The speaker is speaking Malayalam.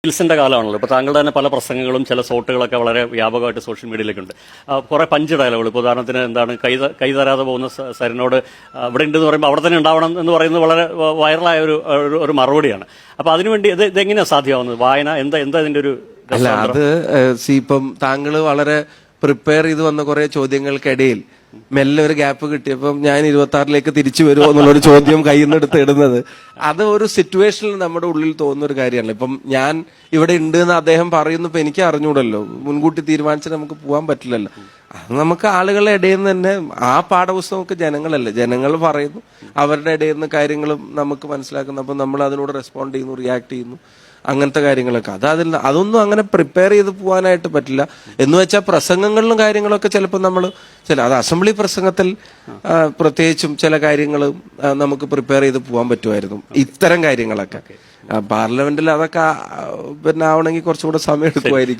റീൽസിന്റെ കാലമാണല്ലോ. ഇപ്പോൾ താങ്കളുടെ തന്നെ പല പ്രസംഗങ്ങളും ചില ഷോട്ടുകളൊക്കെ വളരെ വ്യാപകമായിട്ട് സോഷ്യൽ മീഡിയയിലേക്കുണ്ട്. കുറേ പഞ്ച് ഡയലോഗുകൾ, ഇപ്പോൾ ഉദാഹരണത്തിന് എന്താണ് കൈ തരാതെ പോകുന്ന സരിനോട് ഇവിടെ ഉണ്ടെന്ന് പറയുമ്പോൾ അവിടെ തന്നെ ഉണ്ടാവണം എന്ന് പറയുന്നത് വളരെ വൈറലായ ഒരു മറുപടിയാണ്. അപ്പോൾ അതിനുവേണ്ടി ഇതെങ്ങനെയാണ് സാധ്യമാവുന്നത്? വായന എന്താ ഇതിന്റെ ഒരു അല്ല, അത് ഇപ്പം താങ്കള് വളരെ പ്രിപ്പയർ ചെയ്ത് വന്ന കുറെ ചോദ്യങ്ങൾക്കിടയിൽ മെല്ലെ ഒരു ഗ്യാപ്പ് കിട്ടിയപ്പം ഞാൻ 26-ലേക്ക് തിരിച്ചു വരുമോ എന്നുള്ളൊരു ചോദ്യം കയ്യിൽ നിന്ന് എടുത്ത് ഇടുന്നത്, അത് ഒരു സിറ്റുവേഷനിൽ നമ്മുടെ ഉള്ളിൽ തോന്നുന്ന ഒരു കാര്യമാണ്. ഇപ്പം ഞാൻ ഇവിടെ ഉണ്ട് എന്ന് അദ്ദേഹം പറയുന്നപ്പോ എനിക്ക് അറിഞ്ഞൂടല്ലോ, മുൻകൂട്ടി തീരുമാനിച്ച് നമുക്ക് പോകാൻ പറ്റില്ലല്ലോ. അത് നമുക്ക് ആളുകളുടെ ഇടയിൽ നിന്ന് തന്നെ, ആ പാഠപുസ്തകമൊക്കെ ജനങ്ങളല്ലേ, ജനങ്ങൾ പറയുന്നു, അവരുടെ ഇടയിൽ നിന്ന് കാര്യങ്ങളും നമുക്ക് മനസ്സിലാക്കുന്നു. അപ്പം നമ്മൾ അതിനോട് റെസ്പോണ്ട് ചെയ്യുന്നു, റിയാക്ട് ചെയ്യുന്നു, അങ്ങനത്തെ കാര്യങ്ങളൊക്കെ. അതൊന്നും അങ്ങനെ പ്രിപ്പയർ ചെയ്ത് പോകാനായിട്ട് പറ്റില്ല. എന്ന് വെച്ചാൽ പ്രസംഗങ്ങളിലും കാര്യങ്ങളൊക്കെ ചിലപ്പോൾ നമ്മൾ അത് അസംബ്ലി പ്രസംഗത്തിൽ പ്രത്യേകിച്ചും ചില കാര്യങ്ങൾ നമുക്ക് പ്രിപ്പയർ ചെയ്ത് പോകാൻ പറ്റുമായിരുന്നു. ഇത്തരം കാര്യങ്ങളൊക്കെ പാർലമെന്റിൽ അതൊക്കെ പിന്നെ ആവണമെങ്കിൽ കുറച്ചുകൂടെ സമയം എടുക്കുമായിരിക്കും.